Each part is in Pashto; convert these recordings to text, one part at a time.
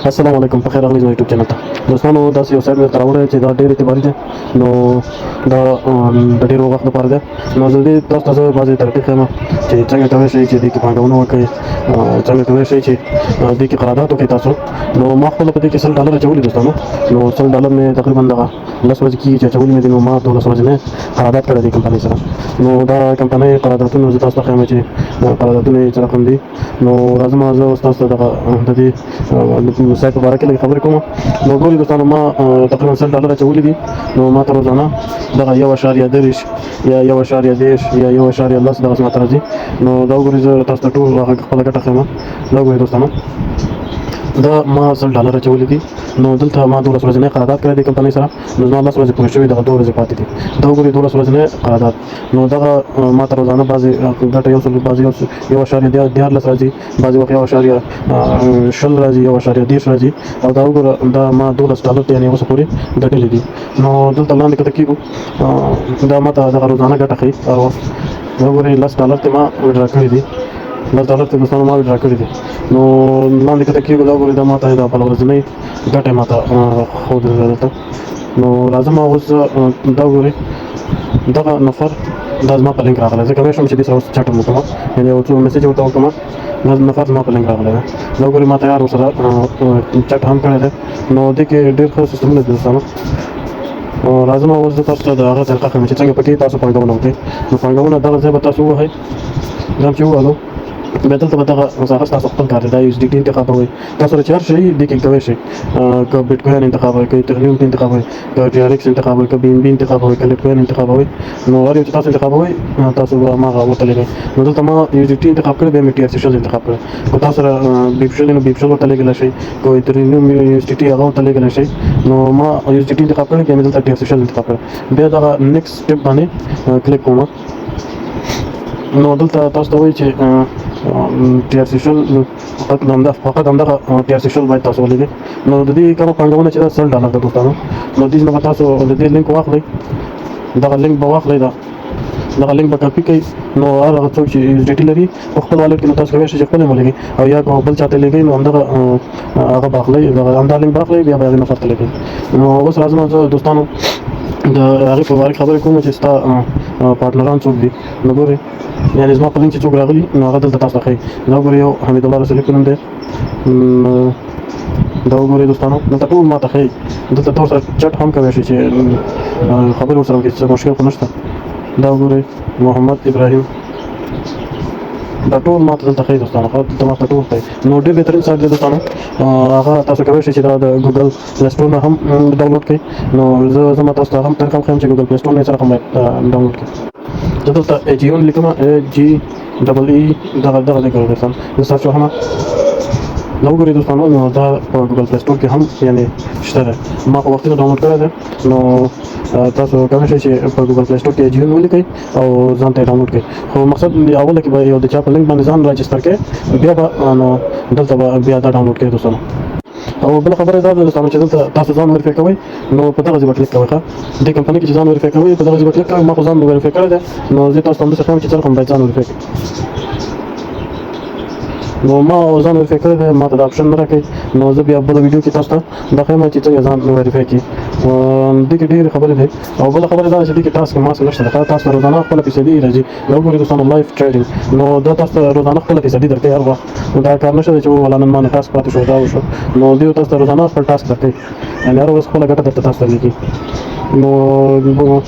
السلام علیکم په خیر راغلی زما یوټیوب چینل ته دوستانو داسې یو سایټ مې درته راوړی چې دا ډېر اعتباري دی نو دا د ډېر وخت لپاره دی نو زه دې تاسو ته زه بعضې طریقې ښیم چې څنګه کولی شئ چې دې کې پانګونه وکړئ څنګه کولی شئ چې دې کې قرارداد وکړئ تاسو نو ما خپله په دې کې $100 اچولي دوستانو نو $100 مې تقریبا دغه 10 ورځې کېږي چې اچولي مې دي نو ما 12 ورځې نه قرارداد کړی دی کمپنۍ سره نو دا کمپنۍ قراردادونه زه تاسو ته ښیم چې قراردادونه یې څه رقم دي نو راځم زه اوس تاسو ته دغه د دې سایټ په باره کې لږ خبرې کوم نو ګورئ دوستانو ما تقریبا $100 اچولي دي نو ما ته روزانه دغه 1.30 یا 1.10 یا 1.10 دغسې ماته راځي نو دا وګورئ زه تاسو ته ټول هغه خپله ګټه ښیم دا وګورئ دوستانو دا ما $100 اچولي دي نو دلته ما 12 ورځې نه قرارداد کړی دی کمپنۍ سره نو زما 10 ورځې پوره شوي دغه 2 ورځې پاتې دي دا وګورئ 12 ورځې نه قرارداد نو دغه ما ته روزانه بعضې ګټه یو څه بعضې 1.14 راځي بعضې وخت 1.20 راځي 1.10 راځي او دا وګوره دا ما $12 یعنې اوسه پورې ګټلې دي نو دلته لاندې کته کېږو دا ما ته دغه روزانه ګټه ښیي او دا وګورئ $10 ته ما وډرا کړي دي $10 ته دوستانو ما وډرا کړي دي نو لاندې کته کېږو دا وګورئ دا ما ته د بله ورځنۍ ګټه ما ته ښودلې ده دلته نو راځم اوس دا وګورئ دغه نفر دا زما په لینک راغلی زه کولی شم چې دې سره اوس چټ هم وکړم یعنې یو څو میسیج ورته وکړم دا نفر زما په لینک راغلی دی دا وګورئ ما تیار ورسره چټ هم کړی دی نو دې کې ډېر ښه سیسټمونه دي دوستانو راځم اوس زه تاسو ته د هغه طریقه ښیم چې څنګه پکې تاسو پانګونه وکړئ نو پانګونه دغه ځای به تاسو ووهئ دا هم چې ووهلو بیا دلته به دغه هغه ستاسو خپل کار دی دا USDT انتخابوئ تاسو سره چې هر شی دې کې کولی شئ که بیټکوین انتخابوئ که ایتریوم انتخابوئ که TRX انتخابوئ که BNB انتخابوئ که لیټکوین انتخابوئ نو هر یو چې تاسو انتخابوئ تاسو به هماغه ورته لګئ نو دلته ما USDT انتخاب کړی بیا مې TRC انتخاب کړی که تاسو سره بیپشل نو بیپشل ورته لګولی شئ که ایتریوم USDT هغه ورته لګولی شئ نو ما USDT انتخاب کړی بیا مې دلته TRC انتخاب کړی بیا دغه نیکسټ سټپ باندې کلیک کوم نو دلته تاسو ته وایي چې TRC فقط همدغه TRC باید تاسو ولګئ نو د دې کومه پانګونه چې دا $100 ده دوستانو نو دې نه به تاسو د دې لینک واخلئ دغه لینک به واخلئ دغه لینک به کاپي کړئ نو هر هغه څوک چې USDT لري په خپل والټ کې نو تاسو کولی شئ چې خپل یې ولګئ او یا که بل چا ته لګئ نو همدغه هغه به اخلئ همدا لینک به اخلئ بیا به هغې نفر ته لګئ نو اوس راځم زه دوستانو د هغې په باره کې خبرې کوم چې ستا پارټنران څوک دي نو ګورئ یعنې زما په لینک چې څوک راغلي نو هغه دلته تاسو ته ښیي دا وګورئ یو حمیدالله رسولي په نوم دی دا وګورئ دوستانو دلته ټول ما ته ښیي دلته ته ورسره چټ هم کولی شئ چې خبرې ورسره وکړئ څه مشکل خو نشته دا وګورئ محمد ابراهیم دا ټول ما ته دلته ښیي دوستانو دلته ما ته ټول ښیي نو ډېر بهترین سایټ دی دوستانو هغه تاسو کولی شئ چې دا د ګوګل پلی سټور نه هم ډاونلوډ کړئ نو زه ما تاسو ته هم طریقه ښیم چې ګوګل پلی سټور نه یې سره هم باید ډاونلوډ کړئ زه دلته AGON لیکم AGEE دغه ځای کې دوستانو زه سرچ وهم دا وګورئ دوستانو نو دا په ګوګل پلی سټور کې هم یعنې شته دی ما په وختي نه ډاونلوډ کړی دی نو تاسو کولی شئ چې په ګوګل پلی سټور کې AGON ولیکئ او ځان ته یې ډاونلوډ کړئ خو مقصد اوله کې به یو د چا په لینک باندې ځان راجسټر کړئ بیا به نو دلته به بیا دا ډاونلوډ کړئ دوستانو او بله خبره دا ده دوستانو چې دلته تاسو ځان وریفای کوئ نو په دغه ځای به کلیک کوئ ښه دې کمپنۍ کې چې ځان وریفای کوئ په دغه ځای به کلیک کوئ ما خو ځان وریفای کړی دی نو زه تاسو ته همداسې ښیم چې څه رقم باید ځان وریفای کړئ نو ما ځان وریفای کړی دی ما ته دا اپشن نه راکوي نو زه بیا بله ویډیو کې تاسو ته دا ښیم چې څنګه ځان وریفای کړي دې کې ډېرې خبرې دی او بله خبره دا ده چې دې کې ټاسک ماسک نشته ده تاسو ته روزانه خپله فیصدي راځي دا وګورئ دوستانو لایف ټریډینګ نو دا تاسو ته روزانه خپله فیصدي درکوي هر وخت دا کار نشته دی چې ولا نن ما نه ټاسک پاتې شو دا وشو نو دې تاسو ته روزانه خپل ټاسک درکوي یعنې هر ورځ خپله ګټه درته تاسو ته لیکي نو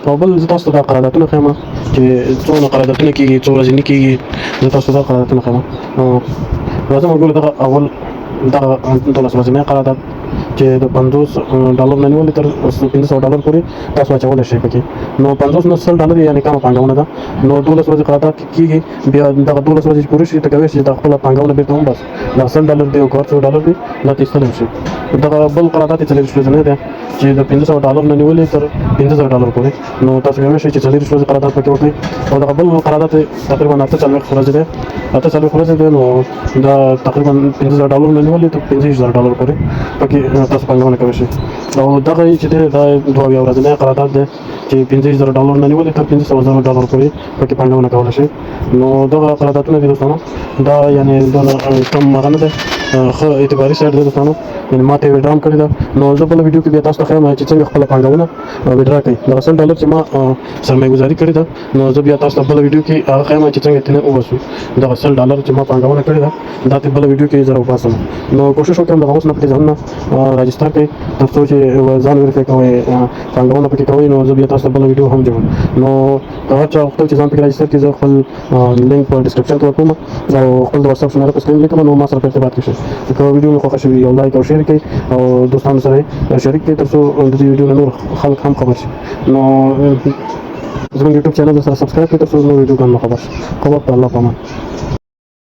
او بل زه تاسو ته دا قراردادونه ښیم چې څونه قراردادونه کېږي څو ورځې نه کېږي زه تاسو ته دا قراردادونه ښیم راځم وګورو دغه اول دغه 12 ورځنی قرارداد چې د $50 نه نیولې تر $1500 پورې تاسو اچولی شئ پکې نو 50 نه $100 یعنې کمه پانګونه ده نو 12 ورځې قرارداد کېږي بیا دغه 12 ورځې چې پوره شي ته کولی شئ چې دا خپله پانګونه بېرته هم بس دا $100 دی او که $2 دی دا ته ایستلی شي دغه بل قرارداد یې څلېرویشت ورځې دی چې د $500 نه نیولې تر $15,000 پورې. نو تاسو کولی شئ چې څلېرویشت ورځې قرارداد پکې وکړئ او دغه بل قرارداد یې تقریبا 48 ورځې دی. 48 ورځې دی نو دا تقریبا $15,000 نه نیولې تر $25,000 پورې پکې تاسو پانګونه کولی شئ. او دغه چې دی دا 2 ورځنی قرارداد دی چې $25,000 نه نیولې تر $15,000 پورې پکې پانګونه کولی شئ. نو دغه قراردادونه دي دوستانو دا یعنې دونه کم هغه نه دی، ښه اعتباري سایټ دی دوستانو. یعنې ما ته یې ویډرا هم کړې ده. نو زه بله ویډیو کې بیا تاسو ته ښیم چې څنګه خپله پانګونه ویډرا کوي. دغه $100 چې ما سرمایه ګزاري کړې ده نو زه بیا تاسو ته بله ویډیو کې هغه ښیم چې څنګه ترېنه وباسو. دغه $100 چې ما پانګونه کړې ده دا ته بله ویډیو کې زه راوباسم. نو کوشش وکړم دغه اوس نه پکې ځانونه راجستر کړئ تر څو چې ځان ویریفای کوئ پانګونه پکې کوئ. نو زه بیا تاسو ته بله ویډیو هم جوړوم. نو هغه چا غوښتل چې ځان پکې راجستر کړي زه خپل لینک په ډسکرپشن کې ورکوم او خپل د واتساپ نمبر په سکرین لیکم. نو ما سره په ارتباط کې شئ. که ویډیو مې خوښه شوي یو لایک او شیر کړئ او دوستانو سره یې شریک کړئ تر څو د دې ویډیو نه نور خلک هم خبر شي. نو زموږ یوټیوب چینل سره سبسکرایب کړئ تر څو نور ویډیوګان مو خبر شي. خبر په الله په امان.